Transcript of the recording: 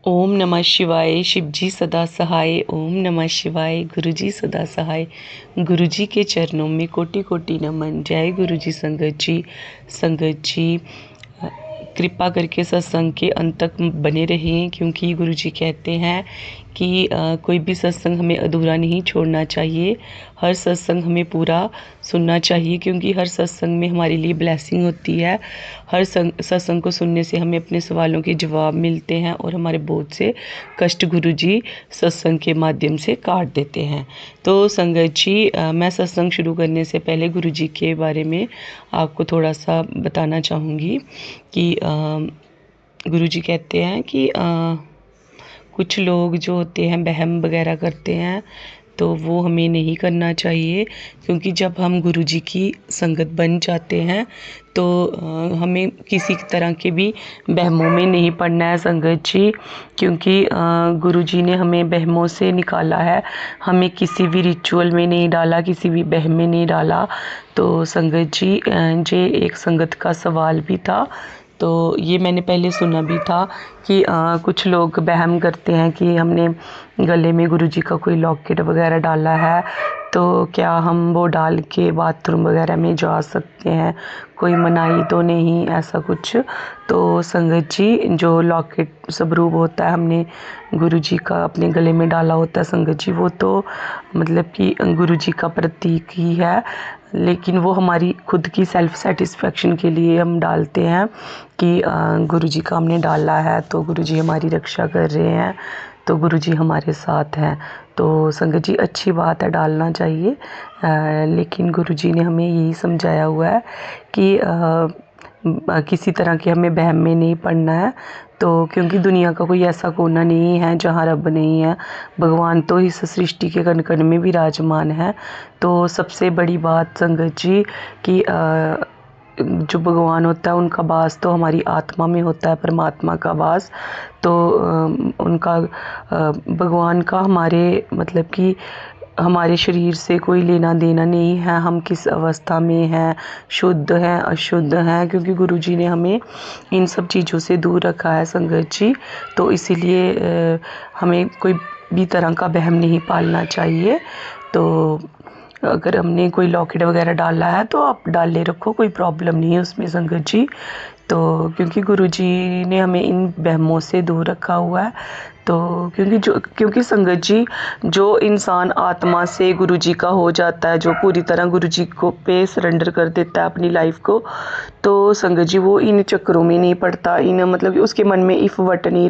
ओम नमः शिवाय। शिवजी सदा सहाय। ओम नमः शिवाय। गुरुजी सदा सहाय। गुरुजी के चरणों में कोटि कोटि नमन। जय गुरुजी। संगत जी कृपा करके सत्संग के अंत तक बने रहें, क्योंकि गुरुजी कहते हैं कि कोई भी सत्संग हमें अधूरा नहीं छोड़ना चाहिए। हर सत्संग हमें पूरा सुनना चाहिए, क्योंकि हर सत्संग में हमारे लिए ब्लेसिंग होती है। हर सत्संग को सुनने से हमें अपने सवालों के जवाब मिलते हैं और हमारे बहुत से कष्ट गुरुजी सत्संग के माध्यम से काट देते हैं। तो संगत जी, मैं सत्संग शुरू करने से पहले गुरुजी के बारे में आपको थोड़ा सा बताना चाहूँगी कि गुरुजी कहते हैं कि कुछ लोग जो होते हैं वहम वगैरह करते हैं, तो वो हमें नहीं करना चाहिए, क्योंकि जब हम गुरुजी की संगत बन जाते हैं तो हमें किसी तरह के भी वहमों में नहीं पड़ना है संगत जी, क्योंकि गुरुजी ने हमें वहमों से निकाला है। हमें किसी भी रिचुअल में नहीं डाला, किसी भी वहम में नहीं डाला। तो संगत जी, ये एक संगत का सवाल भी था, तो ये मैंने पहले सुना भी था कि कुछ लोग वहम करते हैं कि हमने गले में गुरुजी का कोई लॉकेट वगैरह डाला है, तो क्या हम वो डाल के बाथरूम वगैरह में जा सकते हैं, कोई मनाही तो नहीं, ऐसा कुछ। तो संगत जी, जो लॉकेट स्वरूप होता है हमने गुरुजी का अपने गले में डाला होता है संगत जी, वो तो मतलब कि गुरुजी का प्रतीक ही है, लेकिन वो हमारी खुद की सेल्फ सेटिस्फेक्शन के लिए हम डालते हैं कि गुरुजी का हमने डाला है तो गुरुजी हमारी रक्षा कर रहे हैं, तो गुरुजी हमारे साथ हैं। तो संगत जी, अच्छी बात है, डालना चाहिए, लेकिन गुरुजी ने हमें यही समझाया हुआ है कि किसी तरह के हमें वहम में नहीं पड़ना है। तो क्योंकि दुनिया का कोई ऐसा कोना नहीं है जहाँ रब नहीं है, भगवान तो इस सृष्टि के कण कण में विराजमान है। तो सबसे बड़ी बात संगत जी कि जो भगवान होता है उनका वास तो हमारी आत्मा में होता है, परमात्मा का वास। तो उनका भगवान का हमारे मतलब कि हमारे शरीर से कोई लेना देना नहीं है, हम किस अवस्था में हैं, शुद्ध हैं अशुद्ध हैं, क्योंकि गुरुजी ने हमें इन सब चीज़ों से दूर रखा है संगत जी। तो इसीलिए हमें कोई भी तरह का वहम नहीं पालना चाहिए। तो अगर हमने कोई लॉकेट वगैरह डाला है तो आप डाले रखो, कोई प्रॉब्लम नहीं है उसमें संगत जी। तो क्योंकि गुरुजी ने हमें इन वहमों से दूर रखा हुआ है। तो क्योंकि संगत जी, जो इंसान आत्मा से गुरुजी का हो जाता है, जो पूरी तरह गुरुजी को पे सरेंडर कर देता है अपनी लाइफ को, तो संगत जी वो इन चक्करों में नहीं पड़ता, इन मतलब कि उसके मन में इफ वट नहीं